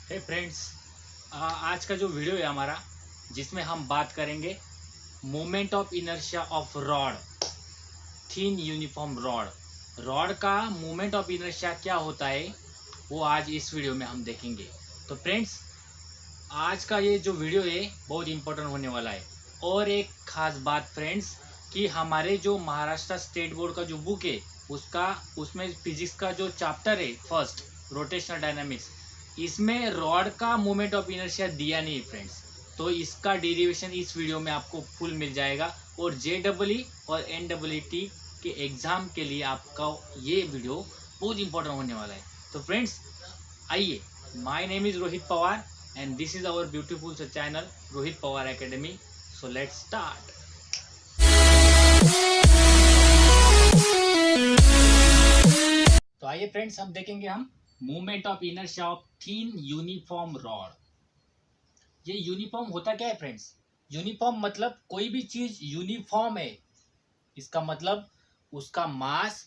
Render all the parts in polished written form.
हे friends, आज का जो वीडियो है हमारा, जिसमें हम बात करेंगे moment of inertia of rod, thin uniform rod. Rod का मोमेंट ऑफ इनर्शिया क्या होता है वो आज इस वीडियो में हम देखेंगे। तो फ्रेंड्स, आज का ये जो वीडियो है बहुत इंपॉर्टेंट होने वाला है। और एक खास बात फ्रेंड्स, कि हमारे जो महाराष्ट्र स्टेट बोर्ड का जो बुक है उसमें फिजिक्स का जो चैप्टर है फर्स्ट, रोटेशनल डायनामिक्स, इसमें रॉड का मोमेंट ऑफ इनर्शिया दिया नहीं फ्रेंड्स। तो इसका डेरिवेशन इस वीडियो में आपको फुल मिल जाएगा। और JEE और NEET के एग्जाम के लिए आपका ये वीडियो बहुत इंपॉर्टेंट होने वाला है। तो फ्रेंड्स आइए, my name is Rohit Pawar and this is our beautiful channel Rohit Pawar Academy. So let's start. तो आइए फ्रेंड्स, हम देखेंगे movement of inertia of thin uniform rod. ये यूनिफॉर्म होता क्या है फ्रेंड्स? यूनिफॉर्म मतलब कोई भी चीज यूनिफॉर्म है, इसका मतलब उसका मास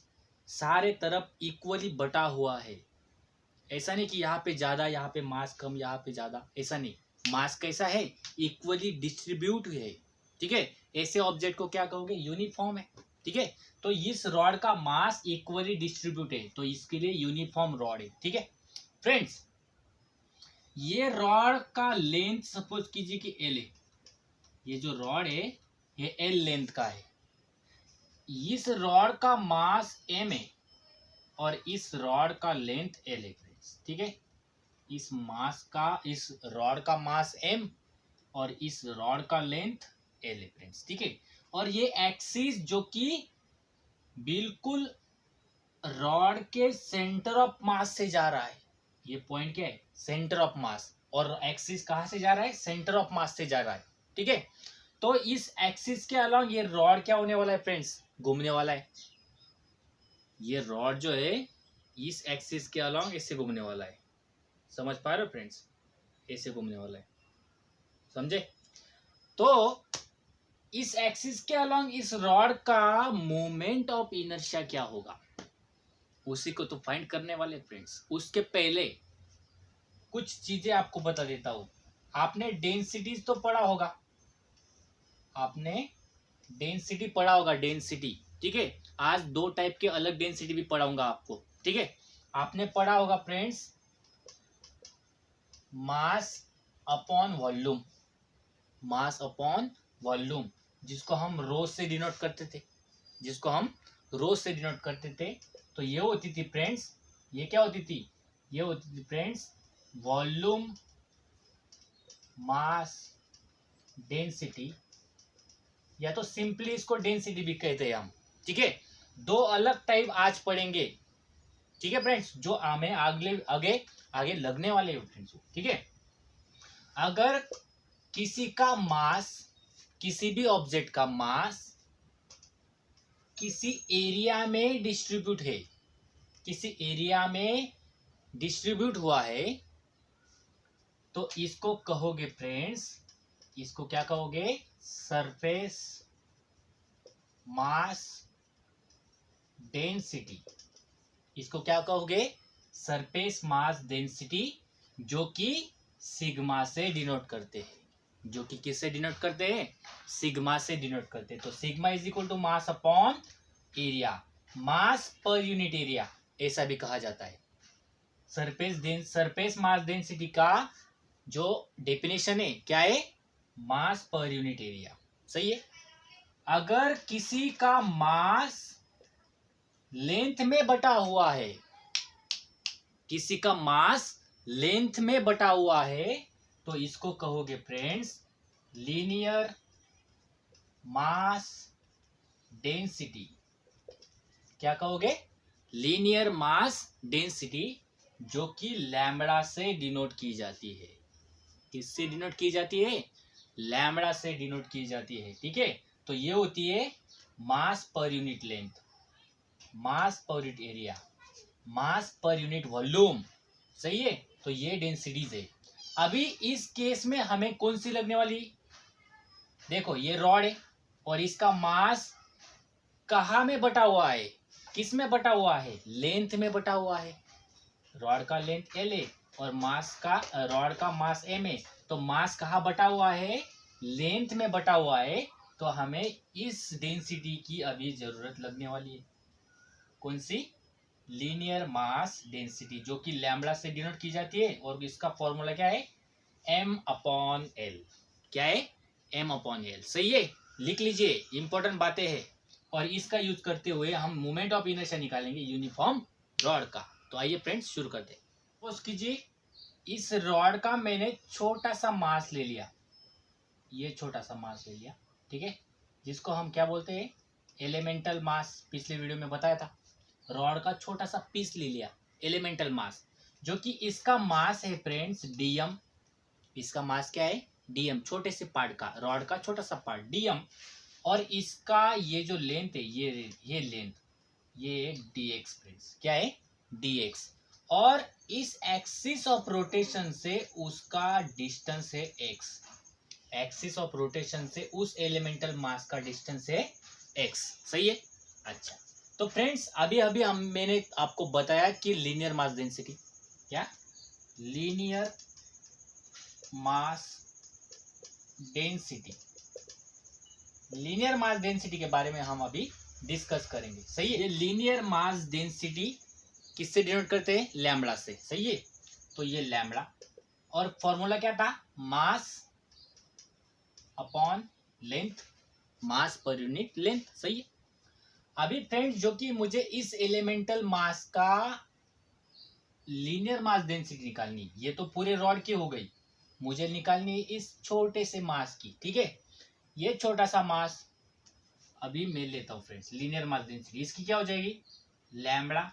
सारे तरफ इक्वली बटा हुआ है। ऐसा नहीं कि यहाँ पे ज्यादा, यहाँ पे मास कम, यहाँ पे ज्यादा, ऐसा नहीं। मास कैसा है? इक्वली डिस्ट्रीब्यूट है। ठीक है, ऐसे ऑब्जेक्ट को क्या कहोगे? यूनिफॉर्म है। ठीक है, तो इस रॉड का मास इक्वली डिस्ट्रीब्यूट है, तो इसके लिए यूनिफॉर्म रॉड है। ठीक है फ्रेंड्स, ये रॉड का लेंथ सपोज कीजिए कि L है। ये जो रॉड है ये L लेंथ का है। इस रॉड का मास M है और इस रॉड का लेंथ L है। ठीक है, इस रॉड का मास M और इस रॉड का लेंथ L है फ्रेंड्स। ठीक है, और ये एक्सिस जो कि बिल्कुल रॉड के सेंटर ऑफ मास से जा रहा है। ये पॉइंट क्या है? सेंटर ऑफ मास। और एक्सिस कहां से जा रहा है? सेंटर ऑफ मास से जा रहा है। ठीक है, तो इस एक्सिस के अलावा ये रॉड क्या होने वाला है फ्रेंड्स? घूमने वाला है। ये रॉड जो है इस एक्सिस के अलोंग ऐसे घूमने वाला है। समझ पा रहे हो फ्रेंड्स? ऐसे घूमने वाला है, समझे? तो इस एक्सिस के अलोंग इस रॉड का मोमेंट ऑफ इनर्शिया क्या होगा, उसी को तो फाइंड करने वाले फ्रेंड्स। उसके पहले कुछ चीजें आपको बता देता हूं। आपने डेंसिटीज तो पढ़ा होगा, आपने डेंसिटी पढ़ा होगा, डेंसिटी। ठीक है, आज दो टाइप के अलग डेंसिटी भी पढ़ाऊंगा आपको। ठीक है, आपने पढ़ा होगा friends mass upon volume, mass upon volume, जिसको हम रो से डिनोट करते थे, तो ये होती थी फ्रेंड्स, ये क्या होती थी? ये होती थी फ्रेंड्स वॉल्यूम मास डेंसिटी, या तो सिंपली इसको डेंसिटी भी कहते हैं हम। ठीक है, दो अलग टाइप आज पढ़ेंगे। ठीक है फ्रेंड्स, जो हमें आगे लगने वाले हैं फ्रेंड्स। ठीक है, अगर किसी का मास, किसी भी ऑब्जेक्ट का मास किसी एरिया में डिस्ट्रीब्यूट है, किसी एरिया में डिस्ट्रीब्यूट हुआ है, तो इसको कहोगे फ्रेंड्स, इसको क्या कहोगे? Surface mass density. इसको क्या कहोगे? सरफेस मास डेंसिटी, जो कि सिग्मा से डिनोट करते हैं। जो कि किससे डिनोट करते हैं? सिग्मा से डिनोट करते हैं। तो sigma is equal to mass upon area, mass पर यूनिट एरिया ऐसा भी कहा जाता है। सरफेस मास डेंसिटी का जो डेफिनेशन है क्या है? मास पर यूनिट एरिया। सही है। अगर किसी का मास लेंथ में बटा हुआ है, किसी का मास लेंथ में बटा हुआ है, तो इसको कहोगे फ्रेंड्स लीनियर मास डेंसिटी। क्या कहोगे? लीनियर मास डेंसिटी, जो कि लैम्बडा से डिनोट की जाती है। किससे डिनोट की जाती है? लैम्बडा से डिनोट की जाती है। ठीक है, तो ये होती है मास पर यूनिट लेंथ, मास पर यूनिट एरिया, मास पर यूनिट वॉल्यूम। सही है, तो ये डेंसिटीज है। अभी इस केस में हमें कौन सी लगने वाली? देखो, ये रॉड है और इसका मास कहाँ में बटा हुआ है? किस में बटा हुआ है? लेंथ में बटा हुआ है। रॉड का लेंथ L है और मास का रॉड का मास m है, तो मास कहाँ बटा हुआ है, लेंथ में बटा हुआ है। तो हमें इस डेंसिटी की अभी जरूरत लगने वाली है। कौन सी, लीनियर मास डेंसिटी, जो कि लैम्बडा से डिनोट की जाती है। और इसका फॉर्मूला क्या है, m/l। क्या है, m/l। सही है, लिख लीजिए, इंपॉर्टेंट बातें हैं। और इसका यूज करते हुए हम मोमेंट ऑफ इनर्शिया निकालेंगे यूनिफॉर्म रॉड का। तो आइए फ्रेंड्स शुरू करते हैं। सपोज कीजिए इस रॉड का मैंने छोटा सा मास ले लिया, ये छोटा सा मास ले लिया, ठीक है, जिसको हम क्या बोलते हैं, एलिमेंटल मास। पिछले वीडियो में बताया था, रॉड का छोटा सा पीस ले लिया, एलिमेंटल मास, जो कि इसका मास है फ्रेंड्स डीएम। इसका मास क्या है, डीएम, छोटे से पार्ट का, रॉड का छोटा सा पार्ट डीएम। और इसका ये जो लेंथ है, ये लेंथ, ये डीएक्स फ्रेंड्स, क्या है, डीएक्स। और इस एक्सिस ऑफ रोटेशन से उसका डिस्टेंस है एक्स। एक्सिस ऑफ रोटेशन से उस एलिमेंटल मास का डिस्टेंस है एक्स। सही है। अच्छा, तो फ्रेंड्स अभी अभी मैंने आपको बताया कि लीनियर मास डेंसिटी, क्या, linear mass density, linear mass density के बारे में हम अभी डिस्कस करेंगे। सही है। ये लीनियर मास डेंसिटी किससे डिनोट करते हैं, लैम्बडा से। सही है, तो ये लैम्बडा, और फॉर्मूला क्या था, मास अपॉन लेंथ, मास पर यूनिट लेंथ। सही है। अभी फ्रेंड्स जो कि मुझे इस एलिमेंटल मास का लीनियर मास डेंसिटी निकालनी, ये तो पूरे रॉड की हो गई, मुझे निकालनी है इस छोटे से मास की। ठीक है, ये छोटा सा मास अभी मैं लेता हूं फ्रेंड्स, लीनियर मास डेंसिटी इसकी क्या हो जाएगी, lambda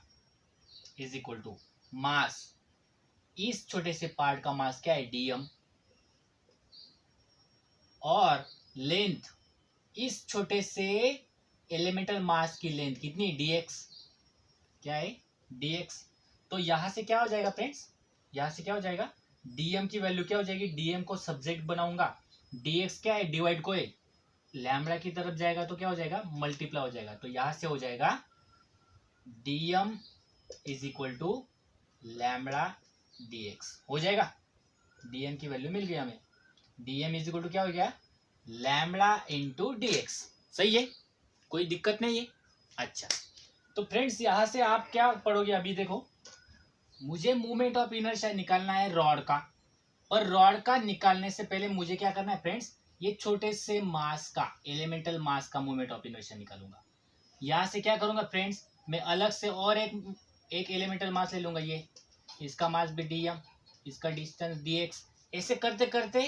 is equal to mass, इस छोटे से पार्ट का मास क्या है, डीएम, और लेंथ, इस छोटे से एलिमेंटल मास की लेंथ कितनी, डीएक्स, क्या है, डीएक्स। तो यहां से क्या हो जाएगा फ्रेंड्स, यहां से क्या हो जाएगा, डीएम की वैल्यू क्या हो जाएगी, डीएम को सब्जेक्ट बनाऊंगा, डीएक्स क्या है, डिवाइड को है, लैम्बडा की तरफ जाएगा तो क्या हो जाएगा, मल्टीप्लाई हो जाएगा। तो यहां से हो जाएगा dm is equal to lambda dx, हो जाएगा। डीएम की वैल्यू मिल गई हमें, डीएम इज इक्वल टू क्या हो गया, लैम्बडा इंटू डीएक्स। सही है, कोई दिक्कत नहीं है। अच्छा, तो फ्रेंड्स यहां से आप क्या पढ़ोगे, अभी देखो, मुझे मूवमेंट ऑफ इनर्शिया निकालना है रॉड का, और रॉड का निकालने से पहले मुझे क्या करना है फ्रेंड्स, ये छोटे से मास का, एलिमेंटल मास का मूवमेंट ऑफ इनर्शिया निकालूंगा। यहां से क्या करूंगा फ्रेंड्स, मैं अलग से और एक एलिमेंटल मास ले लूंगा, ये इसका मास भी डीएम, इसका डिस्टेंस डीएक्स। ऐसे करते करते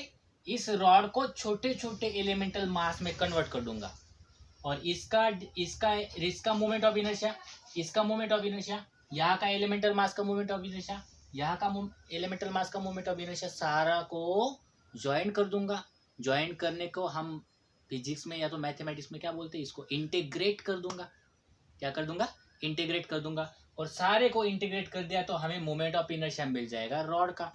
इस रॉड को छोटे छोटे एलिमेंटल मास में कन्वर्ट कर दूंगा। और इसका इसका इसका मूवमेंट ऑफ इनर्शिया, इसका मूवमेंट ऑफ इनर्शिया, यहाँ का एलिमेंटल मास का मूवमेंट ऑफ इनर्शिया, यहाँ का एलिमेंटल मास का मूवमेंट ऑफ इनर्शिया, सारा को ज्वाइन कर दूंगा। ज्वाइन करने को हम फिजिक्स में या तो मैथमेटिक्स में क्या बोलते हैं, इसको इंटीग्रेट कर दूंगा। क्या कर दूंगा, इंटीग्रेट कर दूंगा। और सारे को इंटीग्रेट कर दिया तो हमें मोमेंट ऑफ इनर्शिया मिल जाएगा रॉड का।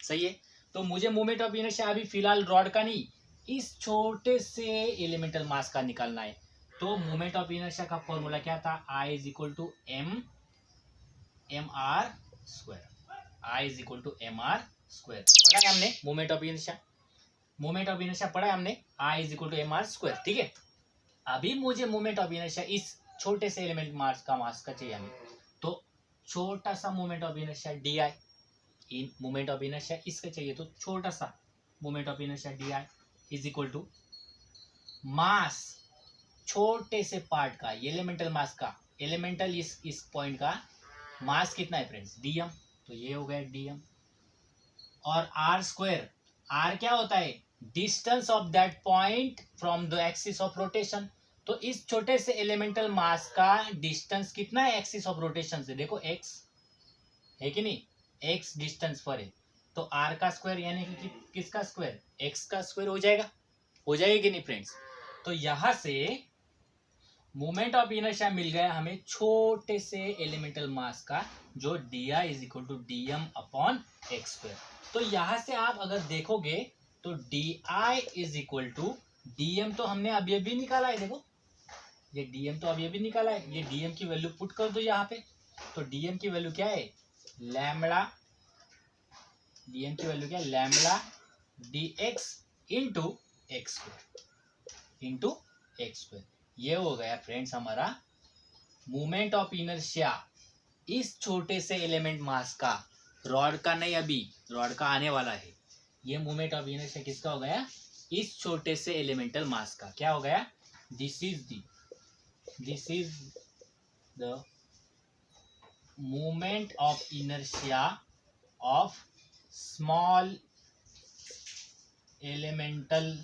सही है, तो मुझे मोमेंट ऑफ इनर्शिया अभी फिलहाल रॉड का नहीं, इस छोटे से एलिमेंटल मास का निकालना है। तो मोमेंट ऑफ इनर्शिया का फॉर्मूला क्या था, I is equal to M R square, I is equal to M R square. पढ़ा है हमने moment of inertia, moment of inertia पढ़ा है हमने, I is equal to M R square. ठीक है, अभी मुझे मोमेंट ऑफ इनर्शिया इस छोटे से एलिमेंट मास का चाहिए हमें। तो छोटा सा moment of inertia d I, इन मोमेंट ऑफ इनर्शिया इसका चाहिए, तो छोटा सा moment of inertia d I is equal to mass, छोटे से पार्ट का, एलिमेंटल मास का, एलिमेंटल इस पॉइंट का मास कितना है फ्रेंड्स, डीएम, तो ये हो गया डीएम। और आर स्क्वायर, आर क्या होता है, distance of that point from the axis of rotation. तो इस छोटे से एलिमेंटल मास का डिस्टेंस कितना है एक्सिस ऑफ रोटेशन से, देखो एक्स है कि नहीं, एक्स डिस्टेंस पर है। तो आर का स्क्वायर यानी कि किसका स्क्वायर, एक्स का स्क्वायर हो जाएगा, हो जाएगा कि नहीं फ्रेंड्स। तो यहां से मोमेंट ऑफ इनर्शिया मिल गया हमें छोटे से एलिमेंटल मास का, जो d I is equal to d m upon x square. तो यहां से आप अगर देखोगे तो d I is equal to d m, तो हमने अभी अभी निकाला है, देखो ये डीएम तो अभी अभी निकाला है, ये डीएम की वैल्यू पुट कर दो यहाँ पे। तो डीएम की वैल्यू क्या है, लैम्बडा dm की वैल्यू क्या है, lambda dx into x square. ये हो गया फ्रेंड्स हमारा मोमेंट ऑफ इनर्शिया इस छोटे से एलिमेंट मास का, रॉड का नहीं, अभी रॉड का आने वाला है। ये मोमेंट ऑफ इनर्शिया किसका हो गया, इस छोटे से एलिमेंटल मास का। क्या हो गया, this is the moment of inertia of small elemental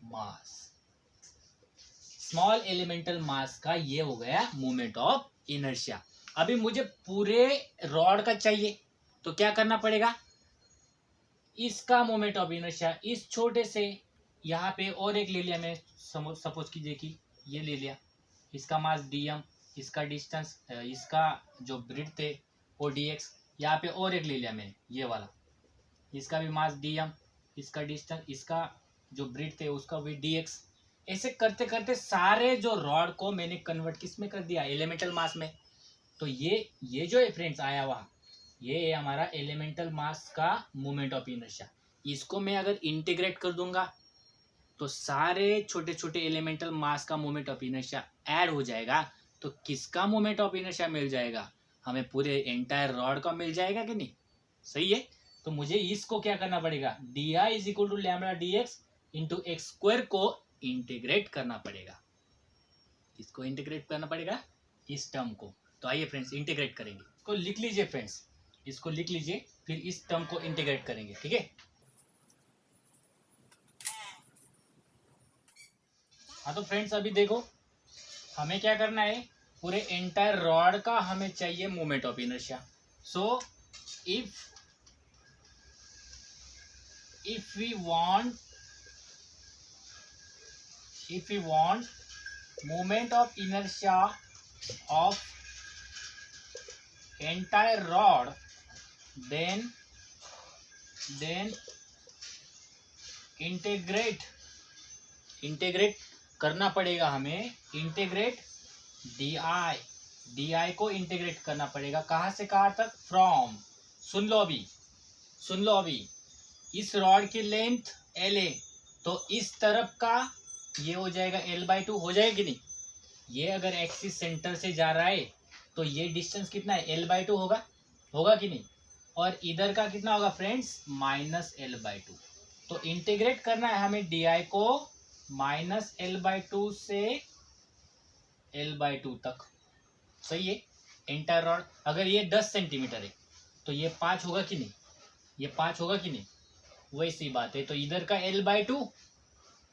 mass. Small elemental mass का ये हो गया मोमेंट ऑफ इनर्शिया। अभी मुझे पूरे रॉड का चाहिए, तो क्या करना पड़ेगा, इसका मोमेंट ऑफ इनर्शिया इस छोटे से, यहाँ पे और एक ले लिया मैं, सपोज कीजिए कि ये ले लिया, इसका मास dm, इसका डिस्टेंस, इसका जो ब्रेड्थ है वो dx, यहाँ पे और एक ले लिया मैंने ये वाला, इसका भी मास dm, इसका डिस्टेंस, इसका जो ब्रेड्थ है उसका भी dx। ऐसे करते करते सारे जो रॉड को मैंने कन्वर्ट किस में कर दिया, एलिमेंटल मास में। तो ये जो है फ्रेंड्स आया हुआ, ये है हमारा एलिमेंटल मास का मोमेंट ऑफ इनर्शिया। इसको मैं अगर इंटीग्रेट कर दूंगा तो सारे छोटे छोटे एलिमेंटल मास का मोमेंट ऑफ इनर्शिया ऐड हो जाएगा। तो किसका मोमेंट ऑफ इनर्शिया मिल जाएगा, हमें पूरे एंटायर रॉड का मिल जाएगा कि नहीं, सही है। तो मुझे इसको क्या करना पड़ेगा, d I is equal to lambda d x into x square को इंटीग्रेट करना पड़ेगा। इसको इंटीग्रेट करना पड़ेगा, इस टर्म को। तो आइए फ्रेंड्स इंटीग्रेट करेंगे, इसको लिख लीजिए फ्रेंड्स, इसको लिख लीजिए, फिर इस टर्म को इंटीग्रेट करेंगे, ठीक है। हाँ तो फ्रेंड्स अभी देखो हमें क्या करना है, पूरे एंटायर रॉड का हमें चाहिए moment of inertia. So if we want moment of inertia of entire rod, then integrate करना पड़ेगा हमें, इंटीग्रेट डी को इंटीग्रेट करना पड़ेगा। कहाँ से कहाँ तक, फ्रॉम, सुन लो अभी इस रॉड की लेंथ एल है, तो इस तरफ का ये हो जाएगा l/2, हो जाएगा कि नहीं। ये अगर एक्सिस सेंटर से जा रहा है तो ये डिस्टेंस कितना है, l/2 होगा कि नहीं। और इधर का कितना होगा फ्रेंड्स, -l/2। तो इंटीग्रेट करना है हमें डी को -l/2 से l/2 तक, सही है। एंटायर रॉड अगर ये 10 सेंटीमीटर है तो ये 5 होगा कि नहीं, ये 5 होगा कि नहीं, वैसी बात है। तो इधर का l/2,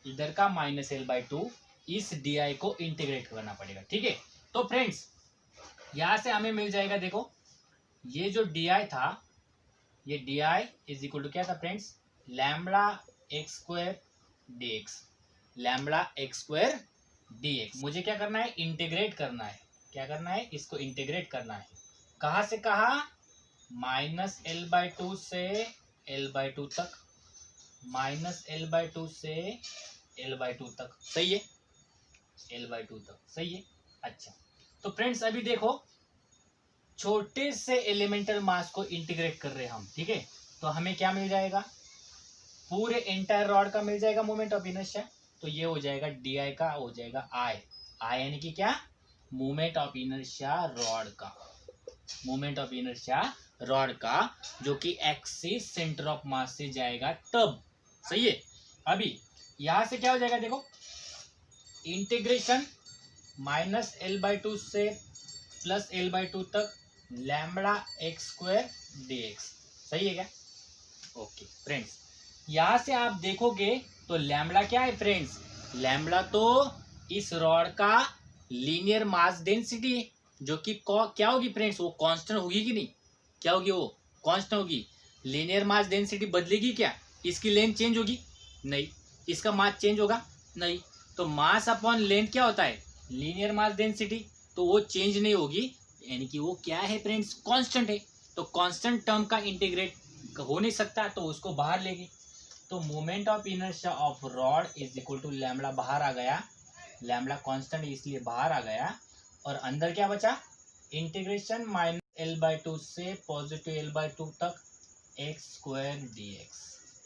इधर का -l/2, इस डी को इंटीग्रेट करना पड़ेगा, ठीक है। तो फ्रेंड्स यहां से हमें मिल जाएगा, देखो ये जो डी था, ये डी इज इक्वल टू क्या था friends, lambda x square dx, lambda x square dx। मुझे क्या करना है, इंटीग्रेट करना है। क्या करना है, इसको इंटीग्रेट करना है। कहाँ से कहाँ, -l/2 से l/2 तक, -l/2 से l/2 तक, सही है, l/2 तक, सही है। अच्छा तो फ्रेंड्स अभी देखो छोटे से एलिमेंटल मास को इंटीग्रेट कर रहे हैं हम, ठीक है। तो हमें क्या मिल जाएगा, पूरे एंटायर रॉड का मिल जाएगा मोमेंट ऑफ इनर्शिया। तो ये हो जाएगा डी का हो जाएगा आई यानी कि क्या, मोमेंट ऑफ इनर्शिया रॉड का, मोमेंट ऑफ इनर्शिया रॉड का, जो कि एक्सिस सेंटर ऑफ मास से जाएगा तब, सही है। अभी यहां से क्या हो जाएगा, देखो इंटीग्रेशन -l/2 से +l/2 तक लैम्बडा एक्स स्क्वायर dx, सही है क्या। ओके फ्रेंड्स यहां से आप देखोगे तो लैम्बडा क्या है फ्रेंड्स, लैम्बडा तो इस रॉड का लीनियर मास डेंसिटी है, जो कि क्या होगी फ्रेंड्स, वो कांस्टेंट होगी कि नहीं, क्या होगी, वो कांस्टेंट होगी। लीनियर मास डेंसिटी बदलेगी क्या, इसकी लेंथ चेंज होगी नहीं, इसका मास चेंज होगा नहीं। तो मास अपॉन लेंथ क्या होता है, लीनियर मास डेंसिटी, तो वो चेंज नहीं होगी, यानी कि वो क्या है फ्रेंड्स, कांस्टेंट है। तो कांस्टेंट टर्म का इंटीग्रेट हो नहीं सकता, तो उसको बाहर लेंगे। तो moment of inertia of rod is equal to lambda, बाहर आ गया, लैम्बडा कांस्टेंट इसलिए बाहर आ गया, और अंदर क्या बचा, इंटीग्रेशन -l/2 से +l/2 तक x square d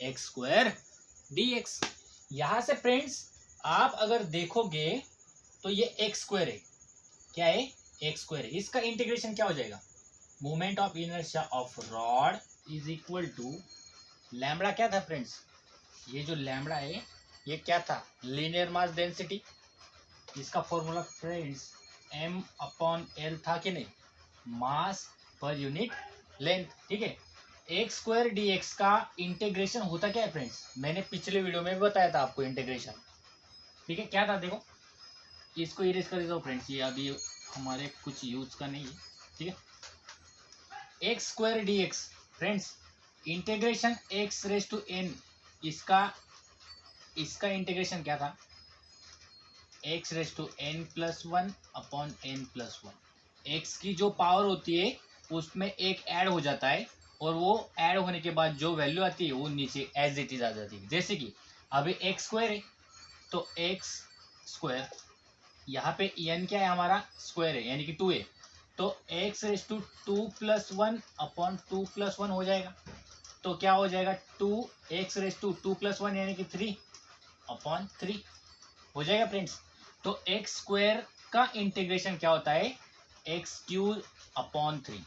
x square d x. यहां से फ्रेंड्स आप अगर देखोगे तो ये एक्स स्क्वायर है, क्या है, एक्स स्क्वायर है। इसका इंटीग्रेशन क्या हो जाएगा, moment of inertia of rod is equal to lambda क्या था फ्रेंड्स, ये जो लैम्बडा है ये क्या था, लीनियर मास डेंसिटी। इसका formula friends m upon L था कि नहीं, मास पर यूनिट लेंथ, ठीक है। एक्स स्क्वायर डी एक्स का इंटीग्रेशन होता क्या है फ्रेंड्स, मैंने पिछले वीडियो में भी बताया था आपको इंटीग्रेशन, ठीक है। क्या था देखो, इसको इरेज कर दो फ्रेंड्स, ये अभी हमारे कुछ यूज का नहीं है, ठीक है। X square d x friends integration x raise to n, इसका इंटीग्रेशन क्या था, x raise to n plus one upon n plus one. X की जो पावर होती है उसमें एक ऐड हो जाता है और वो ऐड होने के बाद जो वैल्यू आती है वो नीचे एज इट इज आ जाती है। जैसे कि अभी एक्स स्क्वायर है तो एक्स स्क्वायर, यहाँ पे एन क्या है हमारा, स्क्वायर है यानी कि 2 है, तो x raise to 2 plus one upon 2 plus one हो जाएगा। तो क्या हो जाएगा, 2 x raise to 2 plus one यानी कि 3 अपॉन 3 हो जाएगा फ्रेंड्स। तो एक्स स्क्वायर का इंटीग्रेशन क्या होता है, x cube upon 3,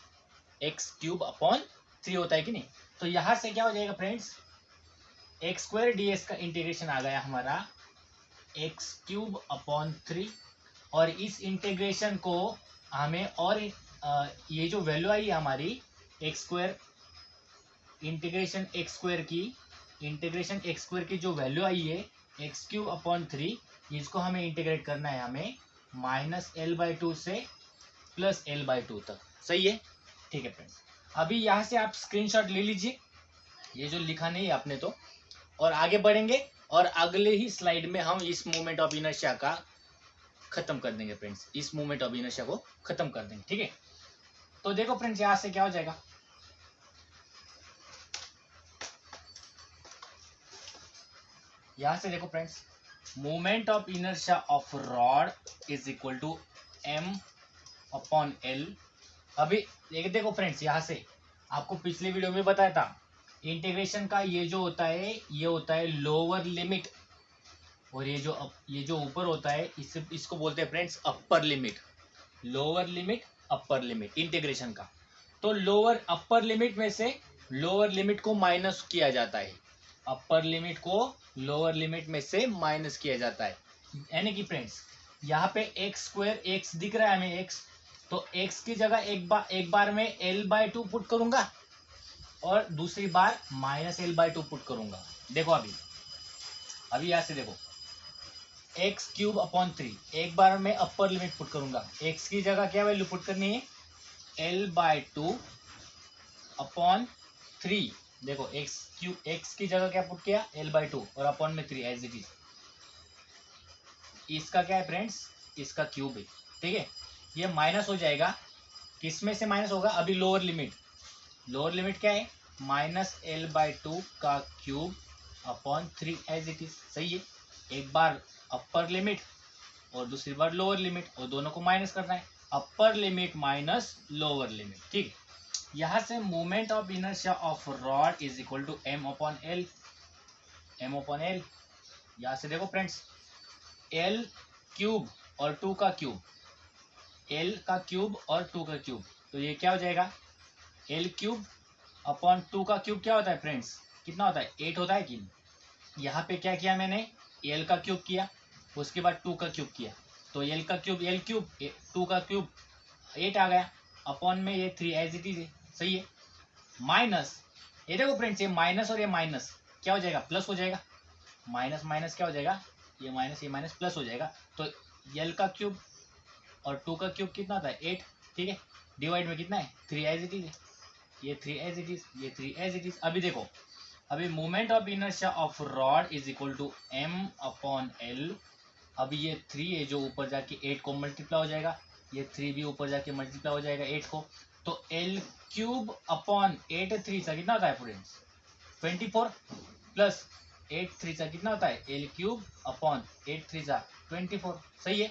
x cube upon 3 होता है कि नहीं। तो यहां से क्या हो जाएगा friends, x square d x का इंटीग्रेशन आ गया हमारा एक्स क्यूब अपॉन 3, और इस इंटीग्रेशन को हमें और ये जो वैल्यू आई है हमारी x square, integration x square की जो वैल्यू आई है एक्स क्यूब अपॉन 3, इसको हमें इंटीग्रेट करना है हमें -l/2 से +l/2 तक, सही है, ठीक है फ्रेंड्स। अभी यहाँ से आप स्क्रीनशॉट ले लीजिए, ये जो लिखा नहीं है आपने तो, और आगे बढ़ेंगे और अगले ही स्लाइड में हम इस मोमेंट ऑफ इनर्शिया का खत्म कर देंगे फ्रेंड्स, इस मोमेंट ऑफ इनर्शिया को खत्म कर देंगे, ठीक है। तो देखो फ्रेंड्स यहाँ से क्या हो जाएगा, यहां से देखो friends, moment of inertia of rod is equal to m upon l. अभी देखो फ्रेंड्स, यहाँ से आपको पिछले वीडियो में बताया था इंटीग्रेशन का ये जो होता है ये होता है लोअर लिमिट, और ये जो ऊपर होता है इसको बोलते हैं friends upper limit, lower limit upper limit integration का। तो लोअर अपर लिमिट में से लोअर लिमिट को माइनस किया जाता है, अपर लिमिट को लोअर लिमिट में से माइनस किया जाता है, यानी कि फ्रेंड्स यहाँ पे एक्स स्क्वायर एक्स दिख रहा है हमें एक्स, तो एक्स की जगह एक बार में l/2 पुट करूंगा और दूसरी बार -l/2 पुट करूंगा। देखो अभी यहाँ से देखो, एक्स क्यूब अपॉन 3 एक बार में अपर लिमिट पुट करूंगा, एक्स की जगह क्या वैल्यू पुट करनी है, l/2 अपॉन 3। देखो एक्स की जगह क्या पुट किया, l/2 और अपॉन में 3 एज इट इज। इसका क्या है फ्रेंड्स, इसका क्यूब है, ठीक है। ये माइनस हो जाएगा, किस में से माइनस होगा, अभी लोअर लिमिट क्या है, -l/2 का cube upon 3 as it is, सही है। एक बार अपर लिमिट और दूसरी बार लोअर लिमिट, और दोनों को माइनस करना है, upper limit minus lower limit, ठीक है। यहां से moment of inertia of rod is equal to m upon l, यहां से देखो फ्रेंड्स, l क्यूब और 2 का क्यूब, l का क्यूब और 2 का क्यूब, तो ये क्या हो जाएगा, l क्यूब अपॉन 2 का क्यूब क्या होता है फ्रेंड्स, कितना होता है, 8 होता है कि नहीं। यहाँ पे क्या किया मैंने, l का क्यूब किया, उसके बाद 2 का क्यूब किया, तो l का क्यूब 2 का क्यूब 8 आ गया, अपॉन में ये 3 एज इट इज है, सही है। माइनस, ये देखो फ्रेंड्स, ये माइनस और ये माइनस क्या हो जाएगा, प्लस हो जाएगा, माइनस माइनस क्या हो जाएगा, ये माइनस प्लस हो जाएगा। तो l का क्यूब और 2 का क्यूब कितना होता है, 8, ठीक है। डिवाइड में कितना है, 3 एज इट इज है, ये 3 एज इट इज, ये 3 एज इट इज। अभी देखो, अभी moment of inertia of rod is equal to m upon l. अभी ये 3 है जो ऊपर जाके 8 को मल्टीप्लाई हो जाएगा, ये 3 भी ऊपर जाके मल्टीप्लाई हो जाएगा 8 को, तो l क्यूब अपॉन 8 3 सा कितना होता है फ्रेंड्स, 24 प्लस 8 3 सा कितना होता है, l क्यूब अपॉन 8 3 सा 24, सही है।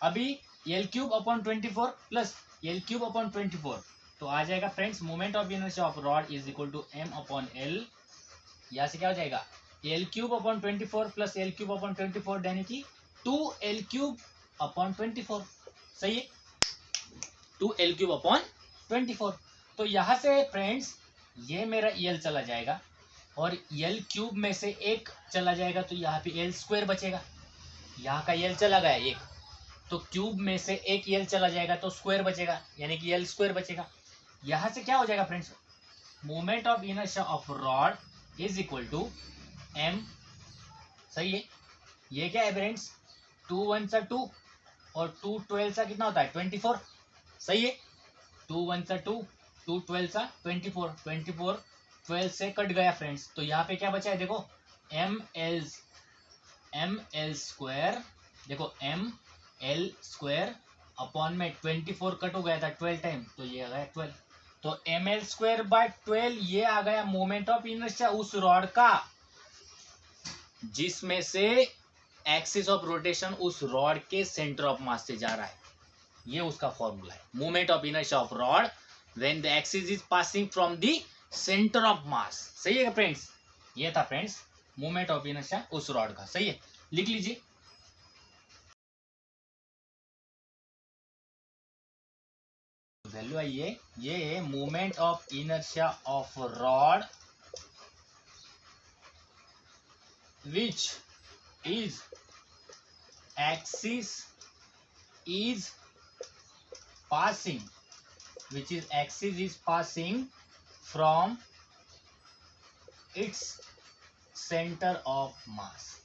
अभी l cube upon 24 plus l cube upon 24 तो आ जाएगा friends moment of inertia of rod is equal to m upon l। यहाँ से क्या हो जाएगा l³ upon 24 plus l³ upon 24 यानी कि 2l³ अपॉन 24। सही है, 2l³ अपॉन 24। तो यहाँ से फ्रेंड्स ये मेरा l चला जाएगा और l³ में से एक चला जाएगा तो यहाँ पे l² बचेगा। यहाँ का l चला गया एक, तो क्यूब में से एक l चला जाएगा तो स्क्वायर बचेगा यानी कि l² बचेगा। यहाँ से क्या हो जाएगा friends moment of inertia of rod is equal to m। सही है, ये क्या है फ्रेंड्स 2 1 सा 2 और 2 12 सा कितना होता है 24। सही है, 2 1 सा 2 2 12 सा 24 24 12 से कट गया फ्रेंड्स। तो यहाँ पे क्या बचा है देखो m l स्क्वायर, देखो m l स्क्वायर अपॉन में 24 कट हो गया था 12 टाइम तो ये आ गया 12। तो एम एल स्क्वायर बाय 12 ये आ गया मोमेंट ऑफ इनर्शिया उस रॉड का जिसमें से एक्सिस ऑफ रोटेशन उस रॉड के सेंटर ऑफ मास से जा रहा है। ये उसका फॉर्मूला है moment of inertia of rod when the axis is passing from the centre of मास। सही है फ्रेंड्स, ये था फ्रेंड्स मोमेंट ऑफ इनर्शिया उस रॉड का। सही है, लिख लीजिए। वैल्यू आइए, ये moment of inertia of rod which is axis is passing from its centre of mass.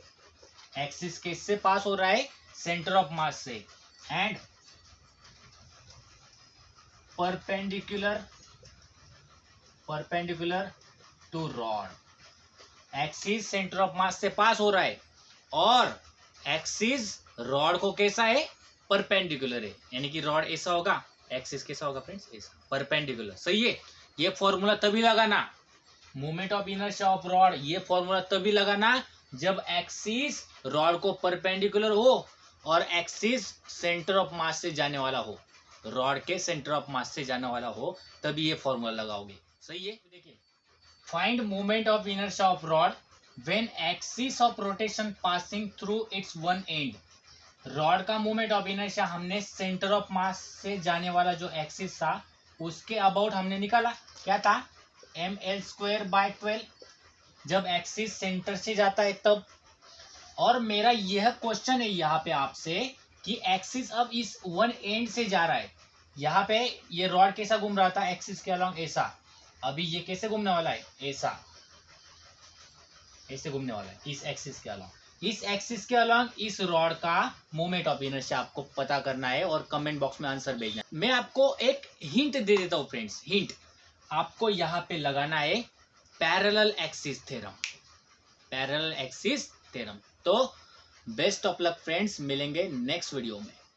Axis किससे पास हो रहा है सेंटर ऑफ मास से and perpendicular to rod. Axis centre of mass से पास हो रहा है और एक्सिस रॉड को कैसा है परपेंडिकुलर है, यानी कि रॉड ऐसा होगा एक्सिस कैसा होगा फ्रेंड्स ऐसा परपेंडिकुलर। सही है, ये फॉर्मूला तभी लगाना moment of inertia of rod, ये फॉर्मूला तभी लगाना जब एक्सिस रॉड को परपेंडिकुलर हो और एक्सिस सेंटर ऑफ मास से जाने वाला हो, रॉड के सेंटर ऑफ मास से जाने वाला हो तभी ये फॉर्मूला लगाओगे। सही है, देखिए find moment of inertia of rod when axis of rotation passing through it's one and. Rod का मोमेंट ऑफ इनर्शिया हमने सेंटर ऑफ मास से जाने वाला जो एक्सिस था उसके अबाउट हमने निकाला, क्या था एम एल स्क्वायर बाय 12 जब एक्सिस सेंटर से जाता है तब। और मेरा यह क्वेश्चन है यहाँ पे आपसे कि एक्सिस अब इस वन एंड से जा रहा है, यहाँ पे ये रॉड कैसा घूम रहा था एक्सिस के अलॉन्ग ऐसा, अभी ये कैसे घूमने वाला है ऐसा, ऐसे घूमने वाला है इस एक्सिस के अलॉन्ग। इस एक्सिस के अलॉन्ग इस रॉड का मोमेंट ऑफ इनर्शिया आपको पता करना है और कमेंट बॉक्स में आंसर भेजना है। मैं आपको एक हिंट दे देता हूँ फ्रेंड्स, हिंट आपको यहाँ पे लगाना है parallel axis theorem, parallel axis theorem. तो बेस्ट ऑफ लक फ्रेंड्स, मिलेंगे नेक्स्ट वीडियो में।